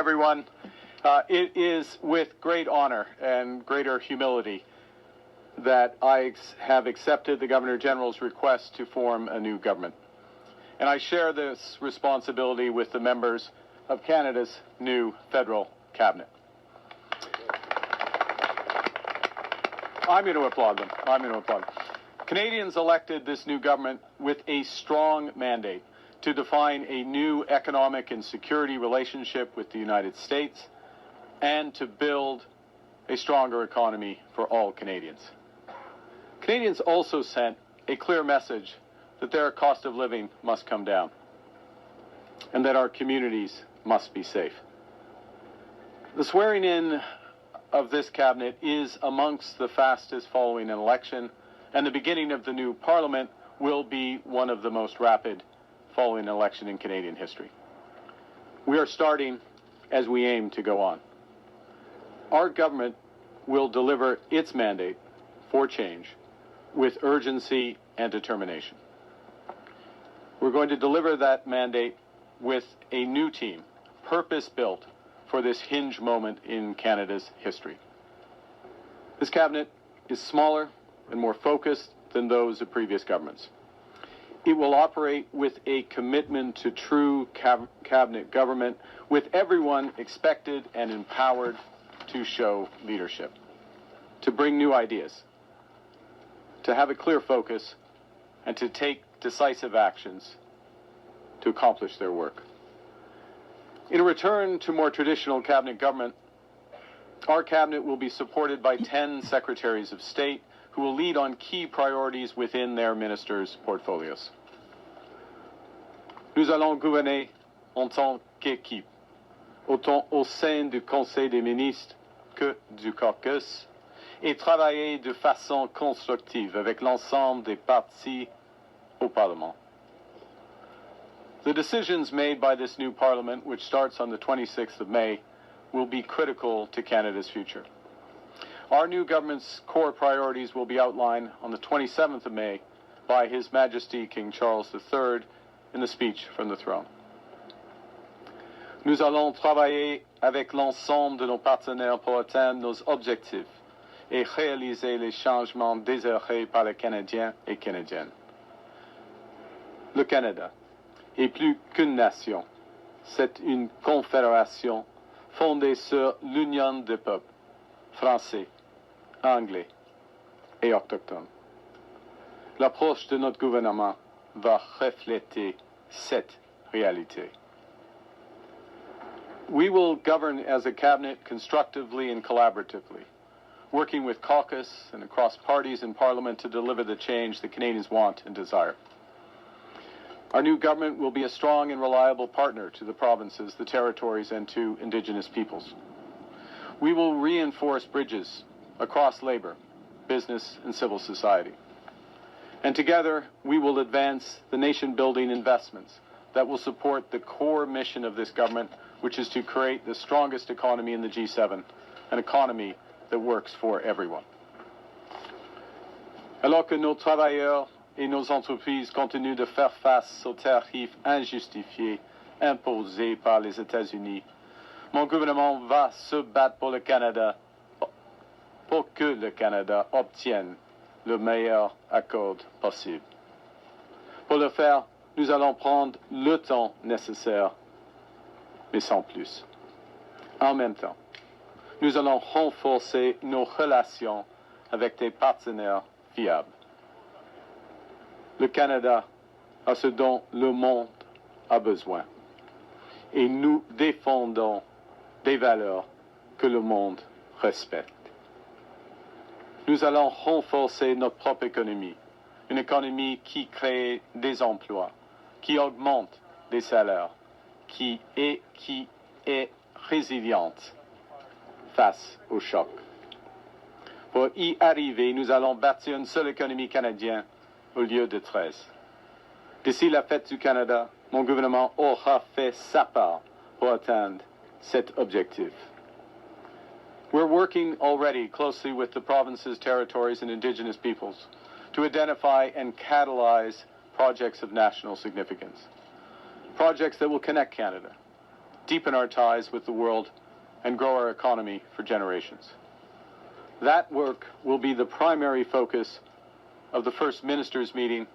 Everyone, it is with great honor and greater humility that I have accepted the Governor General's request to form a new government. And I share this responsibility with the members of Canada's new federal cabinet. I'm going to applaud them. Canadians elected this new government with a strong mandate to define a new economic and security relationship with the United States and to build a stronger economy for all Canadians. Canadians also sent a clear message that their cost of living must come down and that our communities must be safe. The swearing in of this cabinet is amongst the fastest following an election, and the beginning of the new parliament will be one of the most rapid following an election in Canadian history. We are starting as we aim to go on. Our government will deliver its mandate for change with urgency and determination. We're going to deliver that mandate with a new team, purpose-built for this hinge moment in Canada's history. This cabinet is smaller and more focused than those of previous governments. It will operate with a commitment to true cabinet government, with everyone expected and empowered to show leadership, to bring new ideas, to have a clear focus, and to take decisive actions to accomplish their work. In a return to more traditional cabinet government, our cabinet will be supported by 10 secretaries of state who will lead on key priorities within their ministers' portfolios. Nous allons gouverner en tant qu'équipe, autant au sein du Conseil des ministres que du caucus, et travailler de façon constructive avec l'ensemble des partis au Parlement. The decisions made by this new Parliament, which starts on the 26th of May, will be critical to Canada's future. Our new government's core priorities will be outlined on the 27th of May by His Majesty King Charles III in the speech from the throne. Nous allons travailler avec l'ensemble de nos partenaires pour atteindre nos objectifs et réaliser les changements désirés par les Canadiens et Canadiennes. Le Canada est plus qu'une nation. C'est une confédération fondée sur l'union des peuples, français, anglais et autochtones. L'approche de notre gouvernement va refléter cette réalité. We will govern as a cabinet constructively and collaboratively, working with caucus and across parties in Parliament to deliver the change that Canadians want and desire. Our new government will be a strong and reliable partner to the provinces, the territories, and to Indigenous peoples. We will reinforce bridges across labor, business, and civil society. And together, we will advance the nation-building investments that will support the core mission of this government, which is to create the strongest economy in the G7, an economy that works for everyone. Alors que nos travailleurs et nos entreprises continuent de faire face aux tarifs injustifiés imposés par les États-Unis, mon gouvernement va se battre pour le Canada, pour que le Canada obtienne le meilleur accord possible. Pour le faire, nous allons prendre le temps nécessaire, mais sans plus. En même temps, nous allons renforcer nos relations avec des partenaires fiables. Le Canada a ce dont le monde a besoin. Et nous défendons des valeurs que le monde respecte. Nous allons renforcer notre propre économie, une économie qui crée des emplois, qui augmente des salaires, qui est résiliente face aux chocs. Pour y arriver, nous allons bâtir une seule économie canadienne au lieu de 13. D'ici la fête du Canada, mon gouvernement aura fait sa part pour atteindre cet objectif. We're working already closely with the provinces, territories, and Indigenous peoples to identify and catalyze projects of national significance. Projects that will connect Canada, deepen our ties with the world, and grow our economy for generations. That work will be the primary focus of the first ministers' meeting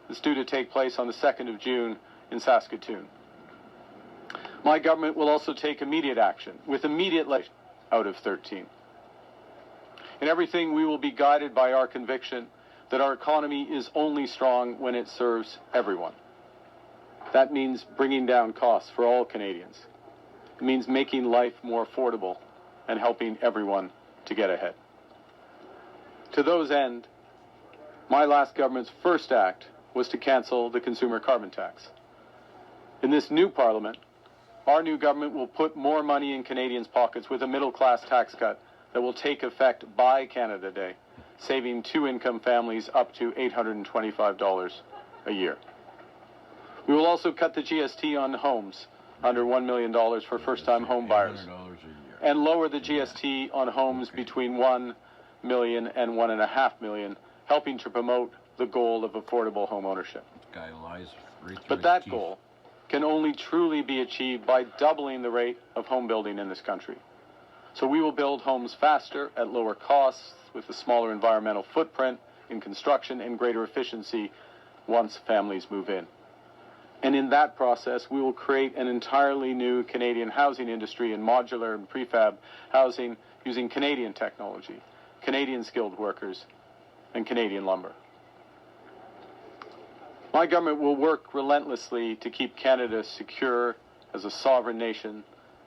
that's due to take place on the 2nd of June in Saskatoon. My government will also take immediate action, with immediate legislation out of 13. In everything, we will be guided by our conviction that our economy is only strong when it serves everyone. That means bringing down costs for all Canadians. It means making life more affordable and helping everyone to get ahead. To those end, my last government's first act was to cancel the consumer carbon tax. In this new Parliament, our new government will put more money in Canadians' pockets with a middle-class tax cut that will take effect by Canada Day, saving two-income families up to $825 a year. We will also cut the GST on homes under $1 million for first-time home buyers and lower the GST on homes between $1 million and $1.5 million, helping to promote the goal of affordable home ownership. Guy lies right through But that goal can only truly be achieved by doubling the rate of home building in this country. So we will build homes faster, at lower costs, with a smaller environmental footprint in construction and greater efficiency once families move in. And in that process, we will create an entirely new Canadian housing industry in modular and prefab housing using Canadian technology, Canadian skilled workers, and Canadian lumber. My government will work relentlessly to keep Canada secure as a sovereign nation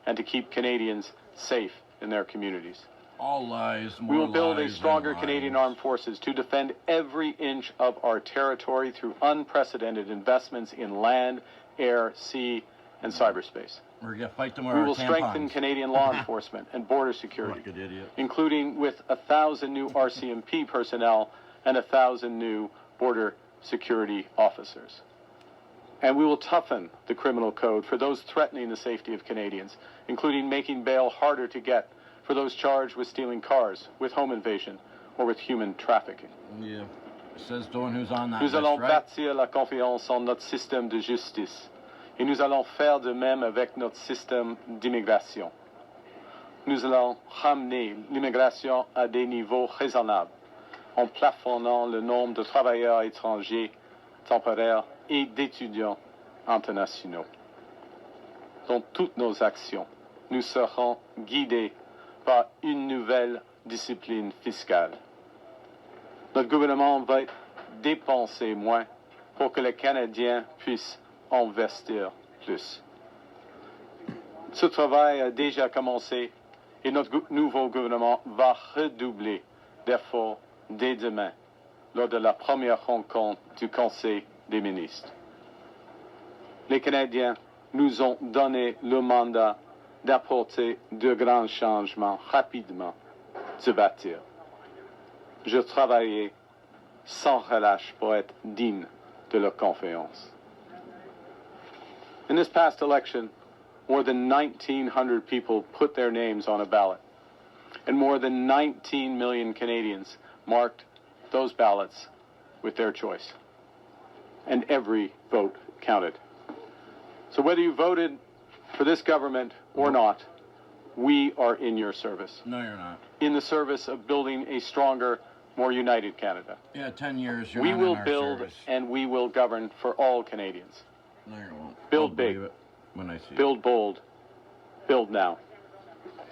and to keep Canadians safe in their communities. All lies, more We will build a lies stronger and Canadian lies. armed forces to defend every inch of our territory through unprecedented investments in land, air, sea, and cyberspace. We're going to fight them We with will our strengthen tampons. Canadian law enforcement and border security, Like an idiot. including with 1,000 new RCMP personnel and 1,000 new border security officers. And we will toughen the criminal code for those threatening the safety of Canadians, including making bail harder to get for those charged with stealing cars, with home invasion, or with human trafficking. Yeah. Says the one who's on that Nous list, allons right? bâtir la confiance en notre système de justice. Et nous allons faire de même avec notre système d'immigration. Nous allons ramener l'immigration à des niveaux raisonnables, en plafonnant le nombre de travailleurs étrangers temporaires et d'étudiants internationaux. Dans toutes nos actions, nous serons guidés par une nouvelle discipline fiscale. Notre gouvernement va dépenser moins pour que les Canadiens puissent investir plus. Ce travail a déjà commencé et notre nouveau gouvernement va redoubler d'efforts dès demain lors de la première rencontre du Conseil des ministres. Les Canadiens nous ont donné le mandat d'apporter de grands changements rapidement, de bâtir. Je travaillais sans relâche pour être digne de leur confiance. In this past election, more than 1,900 people put their names on a ballot, and more than 19 million Canadians marked those ballots with their choice. And every vote counted. So whether you voted for this government or not, we are in your service. No, you're not. In the service of building a stronger, more united Canada. Yeah, 10 years, you're We not will in our build service. and we will govern for all Canadians. No, you won't. Build I'll big. believe it when I see it. Build bold. Build now.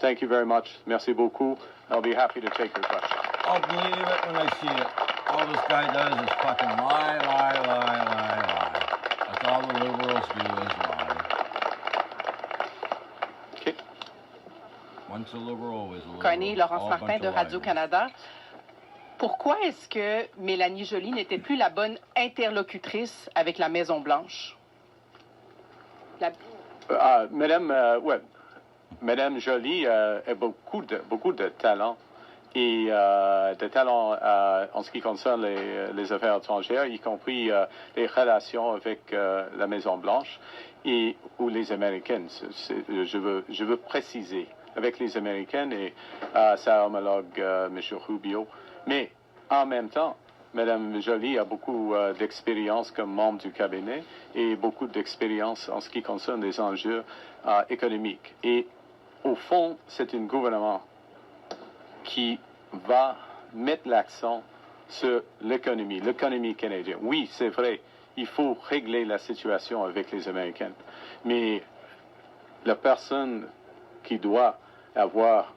Thank you very much. Merci beaucoup. I'll be happy to take your questions. I'll believe it when I see it. All this guy does is fucking lie, lie, lie, lie, lie. That's all the liberals do is lie. Okay. Once a liberal, always a liberal. Carney, Laurence All a Martin bunch de of Radio-Canada. Pourquoi est-ce que Mélanie Joly n'était plus la bonne interlocutrice avec la Maison-Blanche? Madame Joly a beaucoup de talent et de talent en ce qui concerne les affaires étrangères, y compris les relations avec la Maison-Blanche ou les Américaines. Je veux préciser, avec les Américaines et sa homologue, M. Rubio. Mais en même temps, Mme Joly a beaucoup d'expérience comme membre du cabinet et beaucoup d'expérience en ce qui concerne les enjeux économiques. Et au fond, c'est un gouvernement qui va mettre l'accent sur l'économie canadienne. Oui, c'est vrai, il faut régler la situation avec les Américains, mais la personne qui doit avoir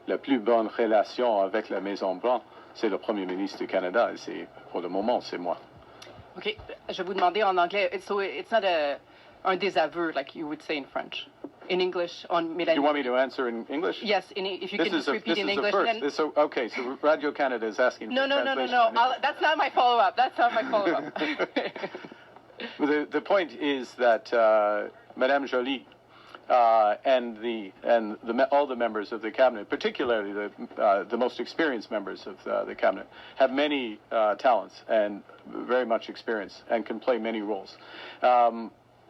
la plus bonne relation avec la Maison-Blanche, c'est le Premier ministre du Canada, et pour le moment, c'est moi. OK. Je vais vous demander en anglais. So it's not un désaveu, like you would say in French. In English, on Mélanie. You want me to answer in English? Yes, if you can just repeat in English. This is a first. Okay, so Radio Canada is asking for translation. No. That's not my follow-up. The point is that Madame Joly and all the members of the cabinet, particularly the most experienced members of the cabinet, have many talents and very much experience and can play many roles.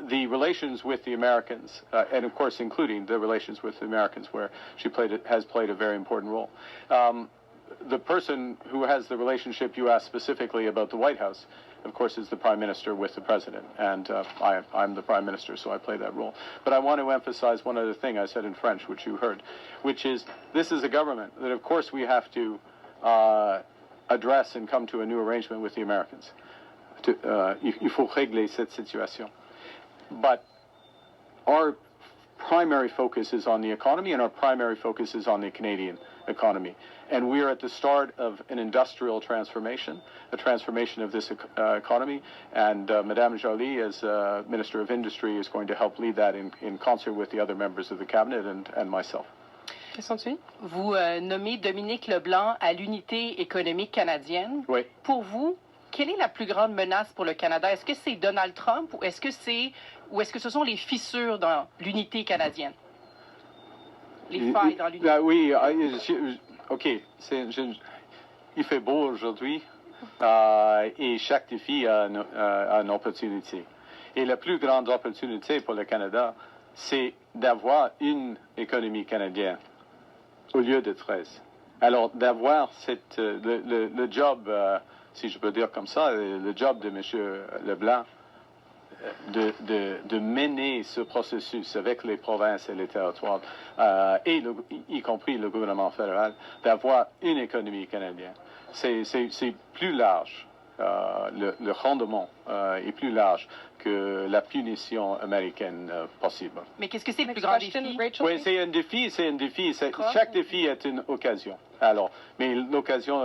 The relations with the Americans, and of course including the relations with the Americans, where she has played a very important role. The person who has the relationship you asked specifically about the White House, of course, is the Prime Minister with the President, and I'm the Prime Minister, so I play that role. But I want to emphasize one other thing I said in French, which you heard, which is this is a government that, of course, we have to address and come to a new arrangement with the Americans. Il faut régler cette situation. But our primary focus is on the economy, and our primary focus is on the Canadian economy. And we are at the start of an industrial transformation, a transformation of this economy. And Madame Joly, as Minister of Industry, is going to help lead that in concert with the other members of the Cabinet and myself. Question suivante. Vous nommez Dominique Leblanc à l'unité économique canadienne. Oui. Pour vous, quelle est la plus grande menace pour le Canada? Est-ce que c'est Donald Trump ou est-ce que ce sont les fissures dans l'unité canadienne? Les failles dans l'unité. Oui, OK. Il fait beau aujourd'hui et chaque défi a une opportunité. Et la plus grande opportunité pour le Canada, c'est d'avoir une économie canadienne au lieu de 13. Alors, d'avoir le job, si je peux dire comme ça, le job de M. Leblanc, de mener ce processus avec les provinces et les territoires, y compris le gouvernement fédéral, d'avoir une économie canadienne. C'est plus large. Le rendement est plus large que la punition américaine possible. Mais qu'est-ce que c'est le plus grand défi? Oui, c'est un défi. Chaque défi est une occasion. Alors, mais l'occasion,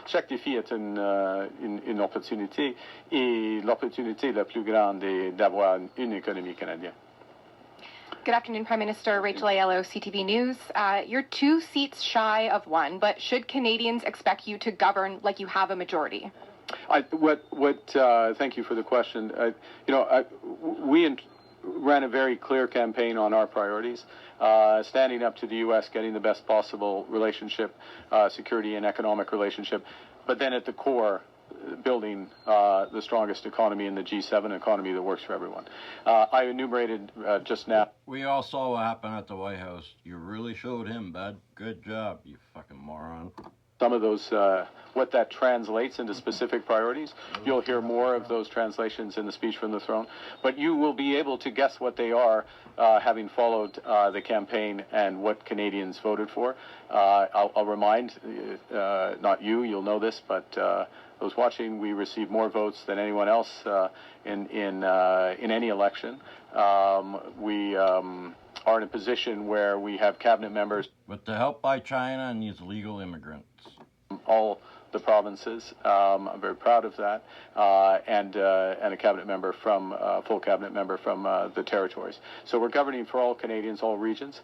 chaque défi est une opportunité, et l'opportunité la plus grande est d'avoir une économie canadienne. Good afternoon, Prime Minister. Rachel Aiello, CTV News. You're 2 seats shy of 1, but should Canadians expect you to govern like you have a majority? Thank you for the question. We ran a very clear campaign on our priorities, standing up to the U.S., getting the best possible relationship, security and economic relationship, but then at the core, building the strongest economy in the G7, economy that works for everyone. I enumerated just now. We all saw what happened at the White House. You really showed him, bud. Good job, you fucking moron. Some of those, what that translates into specific priorities. You'll hear more of those translations in the speech from the throne, but you will be able to guess what they are, having followed the campaign and what Canadians voted for. I'll remind, not you'll know this, but those watching, we received more votes than anyone else in any election. We are in a position where we have cabinet members. With the help by China and these illegal immigrants. All the provinces. I'm very proud of that, and a cabinet member full cabinet member from the territories. So we're governing for all Canadians, all regions,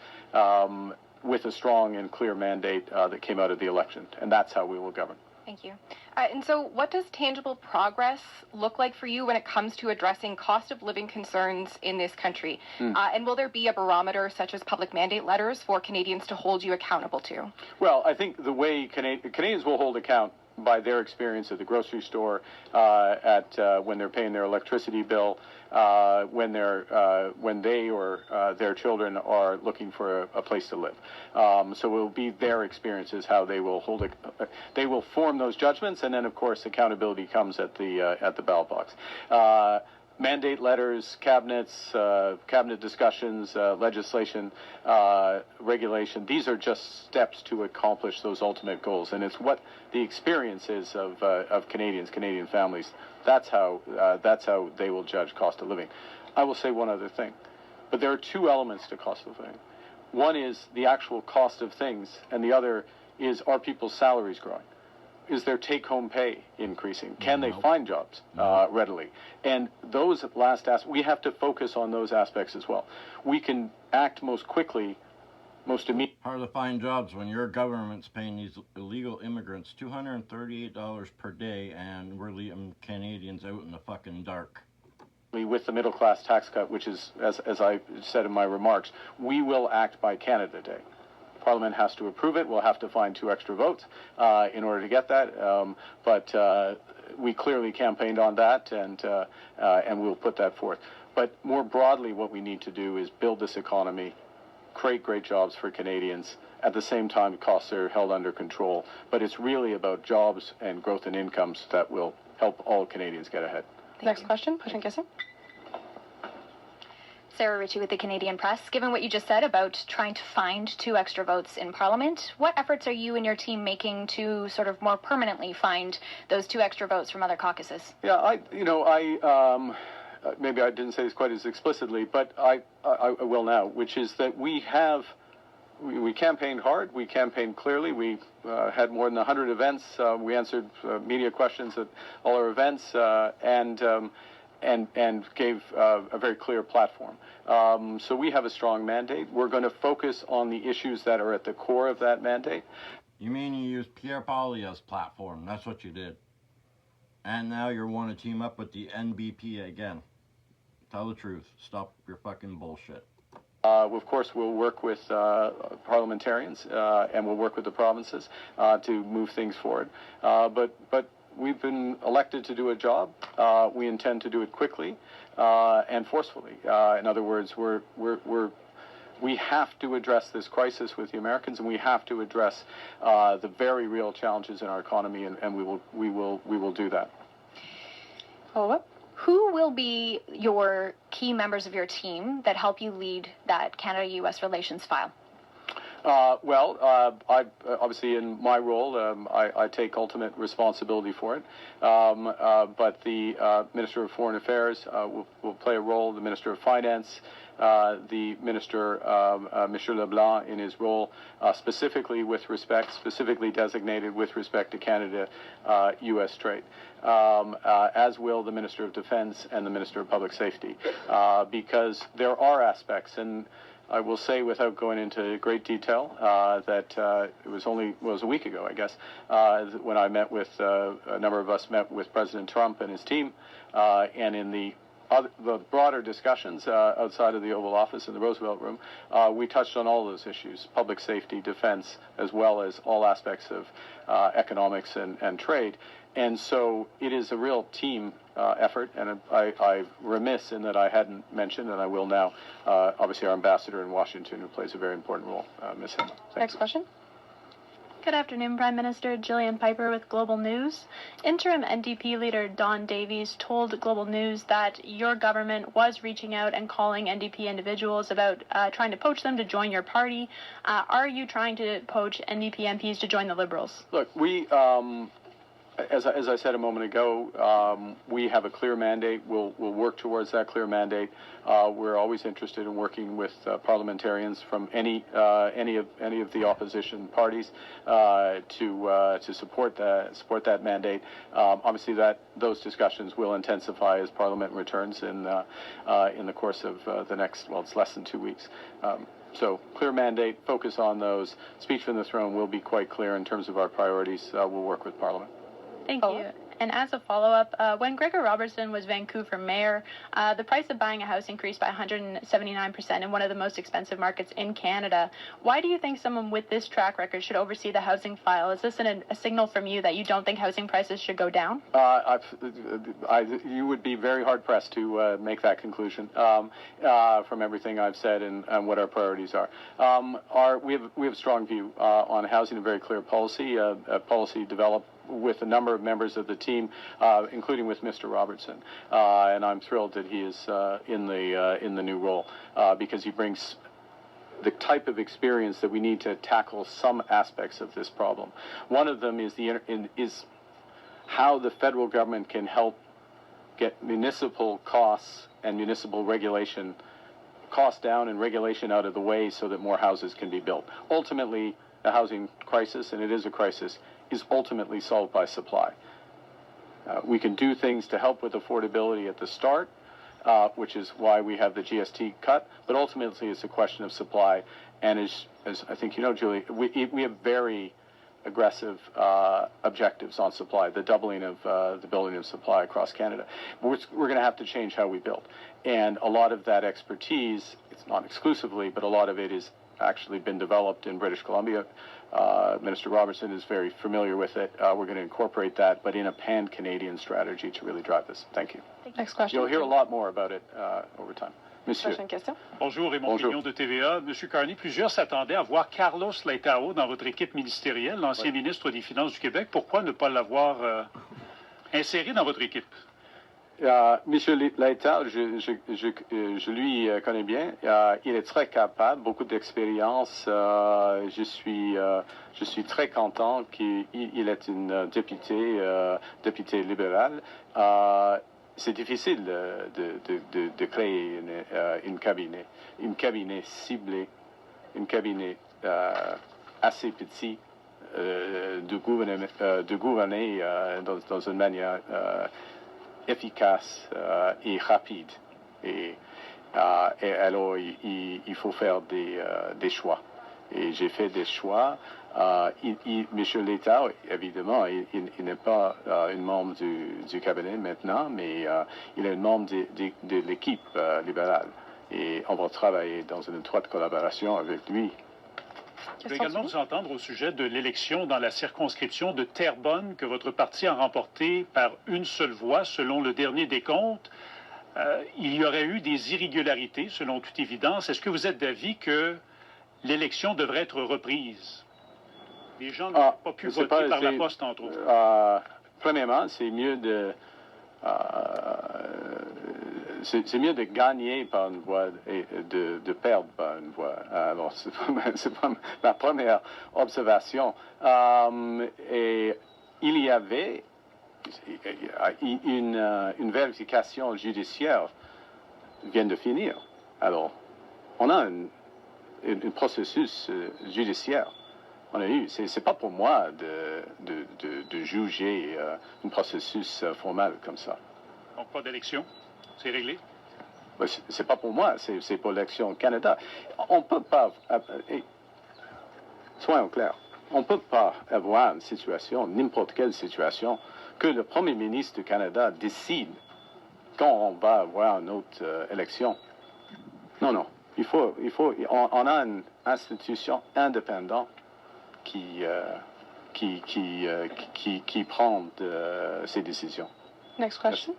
with a strong and clear mandate that came out of the election, and that's how we will govern. Thank you. And so what does tangible progress look like for you when it comes to addressing cost of living concerns in this country? And will there be a barometer such as public mandate letters for Canadians to hold you accountable to? Well, I think the way Canadians will hold account by their experience at the grocery store, when they're paying their electricity bill, when they or their children are looking for a place to live. So it will be their experiences how they will they will form those judgments, and then of course accountability comes at the ballot box. Mandate letters, cabinet discussions, legislation, regulation. These are just steps to accomplish those ultimate goals, and it's what the experience is of Canadian families. That's how they will judge cost of living. I will say one other thing, but there are two elements to cost of living. One is the actual cost of things, and the other is, are people's salaries growing? Is their take-home pay increasing? Can they find jobs readily? And those last aspects, we have to focus on those aspects as well. We can act most quickly, most immediately. Hard to find jobs when your government's paying these illegal immigrants $238 per day, and we're leaving Canadians out in the fucking dark. With the middle-class tax cut, which is, as I said in my remarks, we will act by Canada Day. Parliament has to approve it. We'll have to find 2 extra votes in order to get that. But we clearly campaigned on that, and we'll put that forth. But more broadly, what we need to do is build this economy, create great jobs for Canadians. At the same time, costs are held under control. But it's really about jobs and growth in incomes that will help all Canadians get ahead. Next question, President Kissing. Sarah Ritchie with the Canadian Press. Given what you just said about trying to find 2 extra votes in Parliament, what efforts are you and your team making to sort of more permanently find those 2 extra votes from other caucuses? Yeah, maybe I didn't say this quite as explicitly, but I will now, which is that we campaigned hard, we campaigned clearly, we had more than 100 events, we answered media questions at all our events, and gave a very clear platform. So we have a strong mandate. We're going to focus on the issues that are at the core of that mandate. You mean you used Pierre Poilievre's platform? That's what you did. And now you want to team up with the NBP again. Tell the truth. Stop your fucking bullshit. Of course, we'll work with parliamentarians and we'll work with the provinces to move things forward. But we've been elected to do a job. We intend to do it quickly and forcefully. In other words, we have to address this crisis with the Americans, and we have to address the very real challenges in our economy, and we will do that. Follow-up. Who will be your key members of your team that help you lead that Canada-U.S. relations file? I obviously, in my role, I take ultimate responsibility for it. But the Minister of Foreign Affairs will play a role. The Minister of Finance, the Minister, Monsieur Leblanc, in his role, specifically designated with respect to Canada-U.S. trade, as will the Minister of Defense and the Minister of Public Safety, because there are aspects, and I will say, without going into great detail, that it was a week ago, I guess, when I met with a number of us met with President Trump and his team, and in the broader discussions outside of the Oval Office in the Roosevelt Room, we touched on all those issues: public safety, defense, as well as all aspects of economics and trade. And so it is a real team effort, and I'm remiss in that I hadn't mentioned, and I will now, obviously our ambassador in Washington, who plays a very important role, Ms. Himmel. Next question. Good afternoon, Prime Minister. Gillian Piper with Global News. Interim NDP leader Don Davies told Global News that your government was reaching out and calling NDP individuals about trying to poach them to join your party. Are you trying to poach NDP MPs to join the Liberals? Look, as I said a moment ago, we have a clear mandate. We'll work towards that clear mandate. We're always interested in working with parliamentarians from any of the opposition parties to support that mandate. Obviously, those discussions will intensify as Parliament returns in the course of the next, it's less than 2 weeks. So clear mandate, focus on those. Speech from the throne will be quite clear in terms of our priorities. We'll work with Parliament. Thank you. And as a follow-up, when Gregor Robertson was Vancouver mayor, the price of buying a house increased by 179% in one of the most expensive markets in Canada. Why do you think someone with this track record should oversee the housing file? Is this a signal from you that you don't think housing prices should go down? You would be very hard-pressed to make that conclusion from everything I've said and what our priorities are. We have a strong view on housing, a very clear policy, a policy developed with a number of members of the team, including with Mr. Robertson, and I'm thrilled that he is in the new role because he brings the type of experience that we need to tackle some aspects of this problem. One of them is how the federal government can help get municipal costs and municipal regulation costs down and regulation out of the way so that more houses can be built. Ultimately, the housing crisis, and it is a crisis, is ultimately solved by supply. We can do things to help with affordability at the start, which is why we have the GST cut, but ultimately it's a question of supply. And as I think you know, Julie, we have very aggressive objectives on supply, the doubling of the building of supply across Canada. We're going to have to change how we build. And a lot of that expertise, it's not exclusively, but a lot of it is actually been developed in British Columbia. Minister Robertson is very familiar with it. We're going to incorporate that, but in a pan-Canadian strategy to really drive this. Thank you. Next question. You'll hear a lot more about it over time. Monsieur. Prochaine question. Bonjour, Raymond Pignon de TVA. Monsieur Carney, plusieurs s'attendaient à voir Carlos Leitao dans votre équipe ministérielle, l'ancien ministre des Finances du Québec. Pourquoi ne pas l'avoir inséré dans votre équipe? Monsieur Leitao, je lui connais bien. Il est très capable, beaucoup d'expérience. Je suis très content qu'il est un député libéral. C'est difficile de créer une cabinet ciblé, un cabinet assez petit, de gouverner dans une manière efficace et rapide. Et alors, il faut faire des choix. Et j'ai fait des choix. M. Leitao, évidemment, il n'est pas un membre du cabinet maintenant, mais il est un membre de l'équipe libérale. Et on va travailler dans une étroite collaboration avec lui. Je voulais également vous entendre au sujet de l'élection dans la circonscription de Terrebonne que votre parti a remportée par une seule voix, selon le dernier décompte. Il y aurait eu des irrégularités, selon toute évidence. Est-ce que vous êtes d'avis que l'élection devrait être reprise? Les gens n'ont pas pu voter par la poste, entre autres. Premièrement, c'est mieux de gagner par une voix et de perdre par une voix. Alors, c'est pas ma première observation. Et il y avait une vérification judiciaire vient de finir. Alors, on a un processus judiciaire. On a eu. C'est pas pour moi de juger un processus formel comme ça. Donc, pas d'élection? C'est réglé? C'est pas pour moi, c'est pour l'élection au Canada. On peut pas, soyons clairs, on peut pas avoir une situation, n'importe quelle situation, que le Premier ministre du Canada décide quand on va avoir une autre élection. Non. On a une institution indépendante qui prend ces décisions. Next question.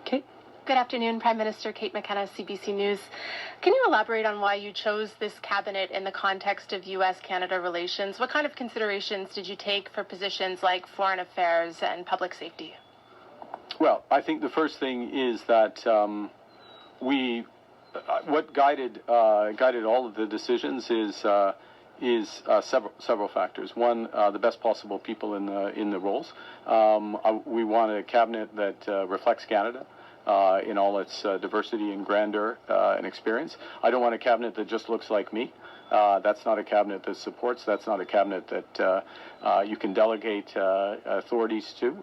Kate. Good afternoon, Prime Minister Kate McKenna, CBC News. Can you elaborate on why you chose this cabinet in the context of U.S.-Canada relations? What kind of considerations did you take for positions like foreign affairs and public safety? Well, I think the first thing is that what guided all of the decisions is several factors. One, the best possible people in the roles. We want a cabinet that reflects Canada in all its diversity and grandeur and experience. I don't want a cabinet that just looks like me. That's not a cabinet that supports. That's not a cabinet that you can delegate authorities to.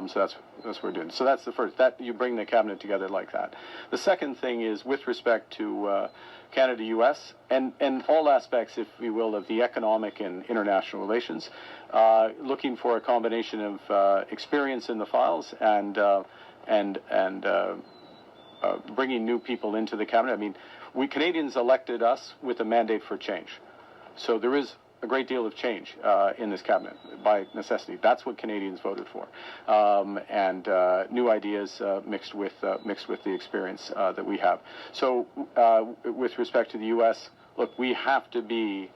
So that's what we're doing. So that's the first. That you bring the cabinet together like that. The second thing is with respect to Canada-U.S. and all aspects, if we will, of the economic and international relations, looking for a combination of experience in the files and bringing new people into the cabinet. I mean, we Canadians elected us with a mandate for change. So there is a great deal of change in this cabinet by necessity. That's what Canadians voted for, and new ideas mixed with the experience that we have. So with respect to the U.S., look, we have to be.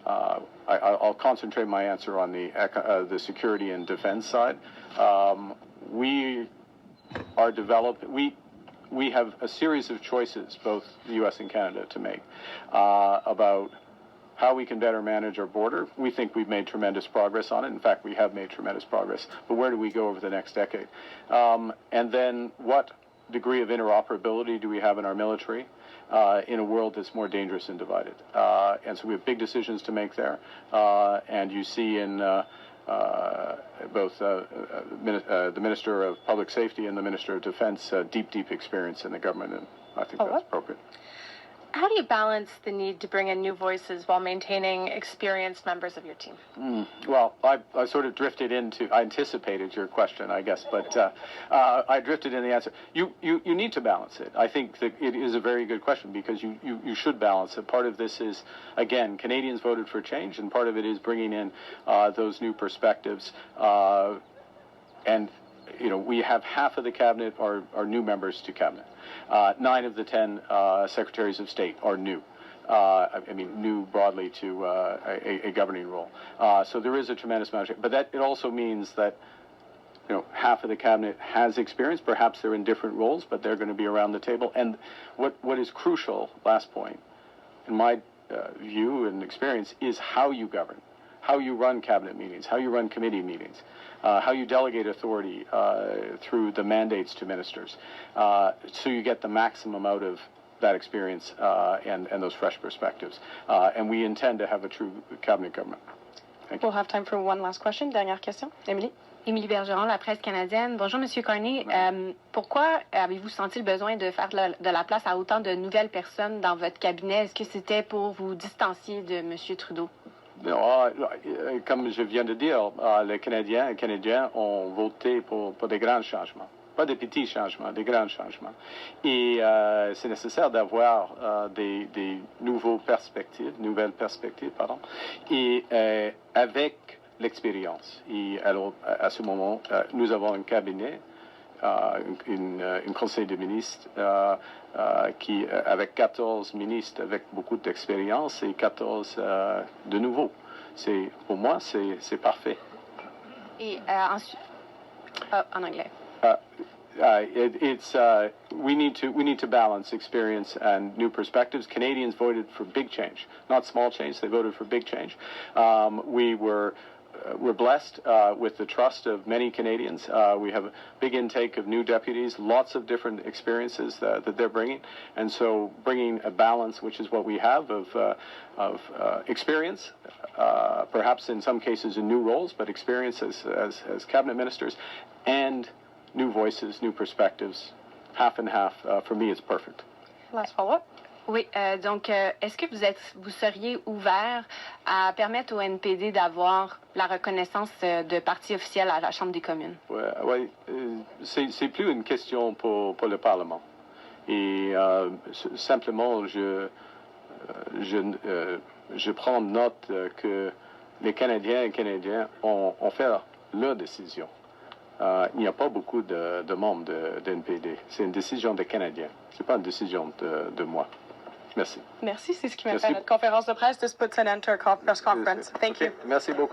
I'll concentrate my answer on the security and defense side. We are developing. We have a series of choices, both the U.S. and Canada, to make about how we can better manage our border. We think we've made tremendous progress on it. In fact, we have made tremendous progress. But where do we go over the next decade? And then what degree of interoperability do we have in our military in a world that's more dangerous and divided? And so we have big decisions to make there. And you see in both the Minister of Public Safety and the Minister of Defense deep experience in the government, and I think that's appropriate. How do you balance the need to bring in new voices while maintaining experienced members of your team? Well, I sort of drifted into, I anticipated your question, I guess, but I drifted in the answer. You need to balance it. I think that it is a very good question because you should balance it. Part of this is, again, Canadians voted for change, and part of it is bringing in those new perspectives. And, you know, we have half of the cabinet are new members to cabinet. 9 of the 10 secretaries of state are new. I mean, new broadly to a governing role. So there is a tremendous amount of, but that it also means that, you know, half of the cabinet has experience. Perhaps they're in different roles, but they're going to be around the table. And what is crucial, last point, in my view and experience, is how you govern, how you run cabinet meetings, how you run committee meetings. How you delegate authority through the mandates to ministers, so you get the maximum out of that experience and those fresh perspectives. And we intend to have a true cabinet government. Thank you. We'll have time for one last question. Dernière question. Émilie. Émilie Bergeron, la presse canadienne. Bonjour, Monsieur Carney. Pourquoi avez-vous senti le besoin de faire de la place à autant de nouvelles personnes dans votre cabinet? Est-ce que c'était pour vous distancier de Monsieur Trudeau? Non, comme je viens de dire, les Canadiens ont voté pour des grands changements, pas des petits changements, des grands changements. Et c'est nécessaire d'avoir des nouvelles perspectives, et avec l'expérience. Et alors, à ce moment, nous avons un cabinet, un conseil de ministres qui, avec 14 ministres avec beaucoup d'expérience et 14 de nouveaux. Pour moi, c'est parfait. Et ensuite, en anglais. We need to balance experience and new perspectives. Canadians voted for big change, not small change. They voted for big change. We're blessed with the trust of many Canadians. We have a big intake of new deputies, lots of different experiences that they're bringing, and so bringing a balance, which is what we have of experience, perhaps in some cases in new roles, but experience as cabinet ministers, and new voices, new perspectives, half and half. For me, it's perfect. Last follow-up. Oui, donc est-ce que vous seriez ouvert à permettre au NPD d'avoir la reconnaissance de parti officiel à la Chambre des communes? Oui, c'est plus une question pour le Parlement. Et simplement, je prends note que les Canadiens et Canadiens ont fait leur décision. Il n'y a pas beaucoup de membres de NPD. C'est une décision des Canadiens. Ce n'est pas une décision de moi. Merci. Merci. C'est ce qui m'a fait notre conférence de presse. This puts an end to our press conference. Thank you. Merci beaucoup.